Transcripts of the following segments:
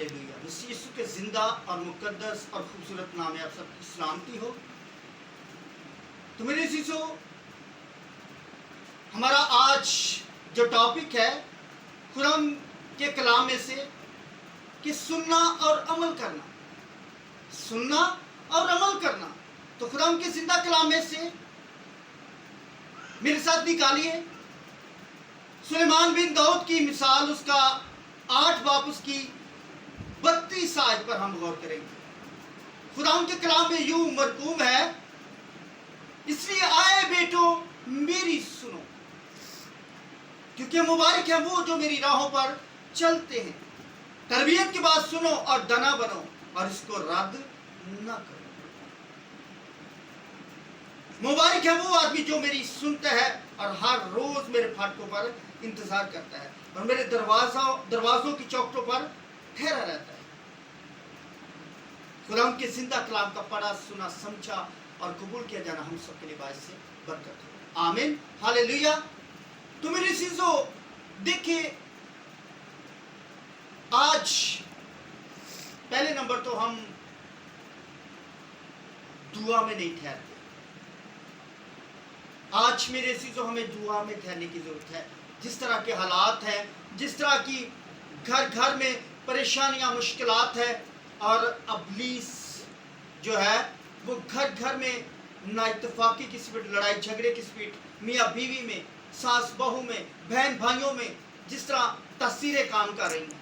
Hallelujah. मसीह यीशु के जिंदा और मुकद्दस और खूबसूरत नाम में आप सबकी सलामती हो। तो मेरे अजीजों, हमारा आज जो टॉपिक है कुरान के कलाम में से कि सुनना और अमल करना, सुनना और अमल करना। तो कुरान के जिंदा कलाम में से मेरे साथ निकालिए सुलेमान बिन दाऊद की मिसाल, उसका 8 बाब उसकी 32 आयत पर हम गौर करेंगे। खुदाम के कलाम में यूं मरकूम है, इसलिए आए बेटो मेरी सुनो, क्योंकि मुबारक है वो जो मेरी राहों पर चलते हैं। तरबियत की बात सुनो और दना बनो और इसको रद्द न करो। मुबारक है वो आदमी जो मेरी सुनता है और हर रोज मेरे फाटकों पर इंतजार करता है और मेरे दरवाजों की चौखटों पर ठहरा रहता है। खुदा के जिंदा कलाम का पढ़ा, सुना, समझा और कबूल किया जाना हम सबके लिए बायस से बरकत हो। आमीन, हालेलुया। तो मेरे अजीजों, देखिए आज पहले नंबर तो हम दुआ में नहीं ठहरते। आज मेरे अजीजों हमें दुआ में ठहरने की जरूरत है। जिस तरह के हालात हैं, जिस तरह की घर घर में परेशानियां, मुश्किलात है और अबलीस जो है वो घर घर में नाइतफाकी की स्पीड, लड़ाई झगड़े की स्पीड, मियाँ बीवी में, सास बहू में, बहन भाइयों में जिस तरह तस्वीरें काम कर रही हैं,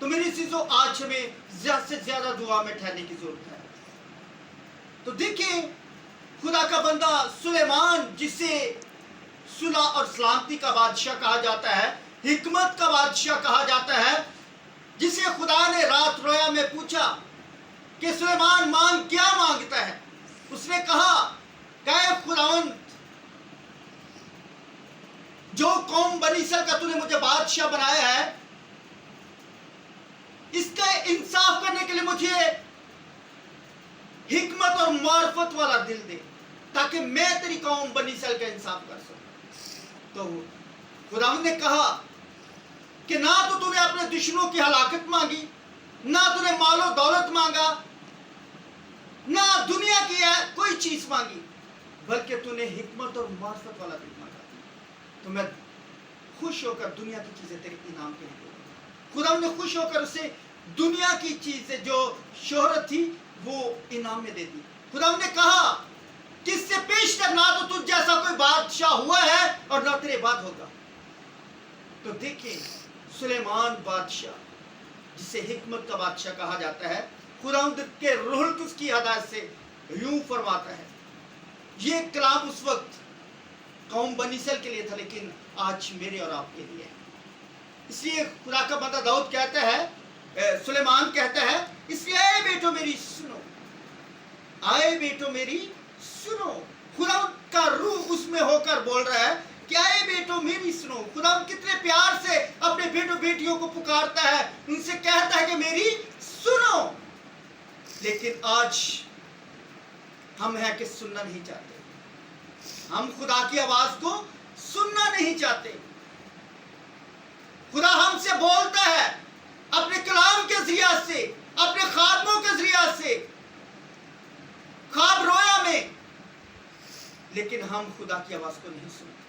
तो मेरी चीजों आज हमें ज्यादा से ज्यादा दुआ में ठहरने की जरूरत है। तो देखिए खुदा का बंदा सुलेमान, जिसे सुलह और सलामती का बादशाह कहा जाता है, हिकमत का बादशाह कहा जाता है, जिसे खुदा ने रात रोया में पूछा कि सुलेमान मांग क्या मांगता है। उसने कहा कि खुदावंद, जो कौम बनी इसराइल का तूने मुझे बादशाह बनाया है, इसका इंसाफ करने के लिए मुझे हिकमत और मार्फत वाला दिल दे, ताकि मैं तेरी कौम बनी इसराइल का इंसाफ कर सकूं। तो खुदावंद ने कहा कि ना तो तूने अपने दुश्मनों की हलाकत मांगी, ना तूने मालो दौलत मांगा, ना दुनिया की है कोई चीज मांगी, बल्कि तूने हिकमत और मार्फत वाला दिल मांगा। तो मैं खुश होकर दुनिया की चीजें तेरे इनाम के लिए दूंगा। खुदावंद ने खुश होकर उसे दुनिया की चीजें, जो शोहरत थी, वो इनाम में दे दी। खुदावंद ने कहा किससे पेश करना, तो तुझ जैसा कोई बादशाह हुआ है और ना तेरे बाद होगा। तो देखिए सुलेमान बादशाह, जिसे हिकमत का बादशाह कहा जाता है, खुदावंद के रूहुल कुद्स की हिदायत से यूं फरमाता है। ये कलाम उस वक्त कौम बनी इसराइल के लिए था, लेकिन आज मेरे और आपके लिए है। इसलिए खुदा का बंदा दाऊद कहता है, सुलेमान कहता है, इसलिए आए बेटो मेरी सुनो, आए बेटो मेरी सुनो। खुदा का रूह उसमें होकर बोल रहा है कि आए बेटो मेरी सुनो। खुदा कितने प्यार से अपने बेटो बेटियों को पुकारता है, उनसे कहता है कि मेरी सुनो। लेकिन आज हम हैं कि सुनना नहीं चाहते, हम खुदा की आवाज को सुनना नहीं चाहते। खुदा हमसे बोलता है अपने कलाम के जरिया से, अपने खादमों के जरिया से, ख्वाब रोया में, लेकिन हम खुदा की आवाज को नहीं सुनते,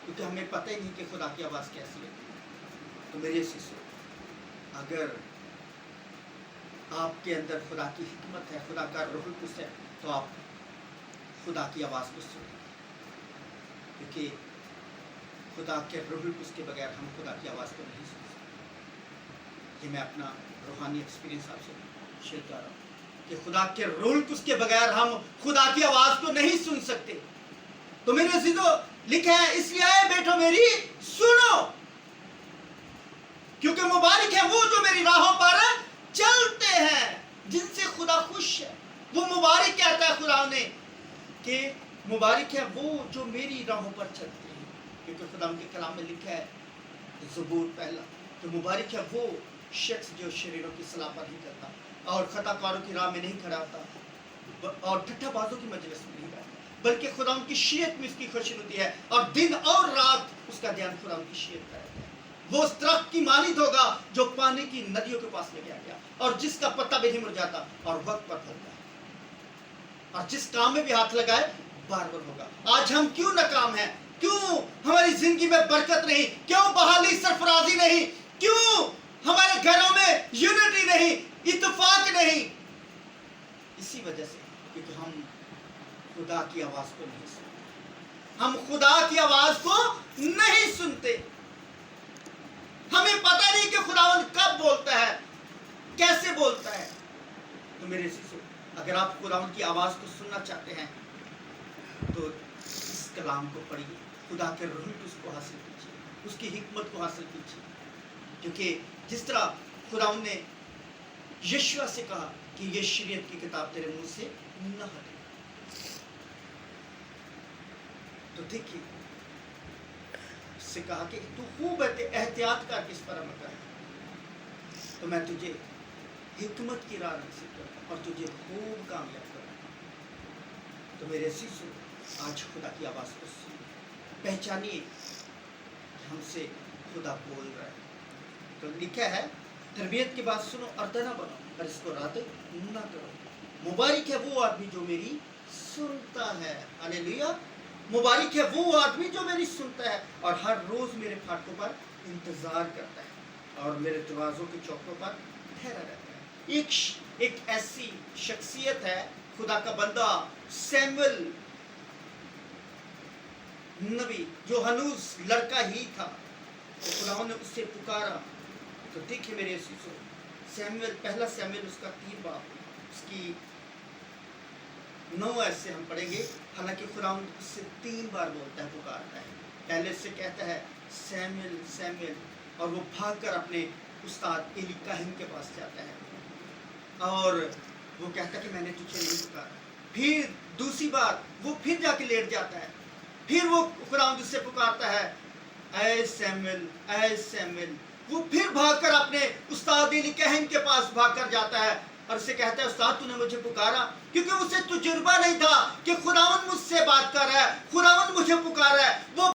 क्योंकि हमें पता ही नहीं कि खुदा की आवाज कैसी है। तो मेरे शिष्य, अगर आपके अंदर खुदा की हिकमत है, खुदा का रूहुल कुद्स है, तो आप खुदा की आवाज को सुनें, क्योंकि खुदा के रूहुल कुद्स के बगैर हम खुदा की आवाज को नहीं सुन सकते। ये मैं अपना रूहानी एक्सपीरियंस आपसे शेयर कर रहा हूँ कि खुदा के रूहुल कुद्स के बगैर हम खुदा की आवाज को नहीं सुन सकते। तो मेरे अजीजों, लिखा है, इसलिए आए बेटो मेरी सुनो, क्योंकि मुबारक है वो जो मेरी राहों पर चलते हैं, जिनसे खुदा खुश है। वो मुबारक कहता है खुदा ने कि मुबारक है वो जो मेरी राहों पर चलते हैं, क्योंकि खुदा के कलाम में लिखा है ज़बूर पहला, तो मुबारक है वो शख्स जो शरीरों की सलाह पर नहीं करता और खताकारों की राह में नहीं खड़ा होता और ठट्ठाबाजों की मजलिस में नहीं बैठता, बल्कि खुदा की शीयत में उसकी खुशी होती है और दिन और रात उसका ध्यान खुदा की शीयत का रहता है। وہ اس درخت کی مانند ہوگا جو پانی کی ندیوں کے پاس لے کے آ گیا، اور جس کا پتا بھی نہیں مرجھاتا اور وقت پر پھلتا ہے، اور جس کام میں بھی ہاتھ لگائے بار بار ہوگا۔ آج ہم کیوں ناکام ہیں؟ کیوں ہماری زندگی میں برکت نہیں؟ کیوں بحالی سرفرازی نہیں؟ کیوں ہمارے گھروں میں یونٹی نہیں، اتفاق نہیں؟ اسی وجہ سے کیونکہ ہم خدا کی آواز کو نہیں سنتے، ہم خدا کی آواز کو نہیں سنتے۔ ہمیں پتہ نہیں کہ خداوند کب بولتا ہے، کیسے بولتا ہے۔ تو میرے عزیزو، اگر آپ خداوند کی آواز کو سننا چاہتے ہیں تو اس کلام کو پڑھیے، خدا کے روح کو اس کو حاصل کیجیے، اس کی حکمت کو حاصل کیجیے، کیونکہ جس طرح خداوند نے یشوع سے کہا کہ یہ شریعت کی کتاب تیرے منہ سے نہ ہٹے، تو دیکھیے اس سے کہا کہ تو خوب احتیاط کر کے اس پر عمل کر، تو میں تجھے حکمت کی راہ نصیب کروں اور تجھے خوب کامیاب کروں۔ تو میرے عزیزو، آج خدا کی آواز کو سنیے، پہچانیے کہ ہم سے خدا بول رہا ہے۔ تو لکھا ہے تربیت کی بات سنو اور نہ بنو اور اس کو رد نہ کرو۔ مبارک ہے وہ آدمی جو میری سنتا ہے، ہاللیلویا، مبارک ہے وہ آدمی جو میری سنتا ہے اور ہر روز میرے پھاٹکوں پر انتظار کرتا ہے اور میرے دروازوں کے چوکوں پر ٹھہرا رہتا ہے۔ ایک ایسی شخصیت ہے خدا کا بندہ سیموئل نبی، جو ہنوز لڑکا ہی تھا، تو خدا نے اس سے پکارا۔ تو دیکھیں میرے عزیزو، سیموئل، پہلا سیموئل اس کا 3 باب، اس کی 9 ایسے ہم پڑھیں گے۔ حالانکہ خدا اس سے 3 بار بولتا ہے، پکارتا ہے۔ پہلے سے کہتا ہے سیموئل سیموئل، اور وہ بھاگ کر اپنے استاد ایلی کاہن کے پاس جاتا ہے اور وہ کہتا ہے کہ میں نے تجھے نہیں پکارا۔ پھر دوسری بار وہ پھر جا کے لیٹ جاتا ہے، پھر وہ خدا اس سے پکارتا ہے اے سیموئل اے سیموئل۔ وہ پھر بھاگ کر اپنے استاد ایلی کاہن کے پاس بھاگ کر جاتا ہے اور اسے کہتا ہے استاد تو نے مجھے پکارا، کیونکہ اسے تجربہ نہیں تھا کہ خداوند مجھ سے بات کر رہا ہے، خداوند مجھے پکار رہا ہے۔ وہ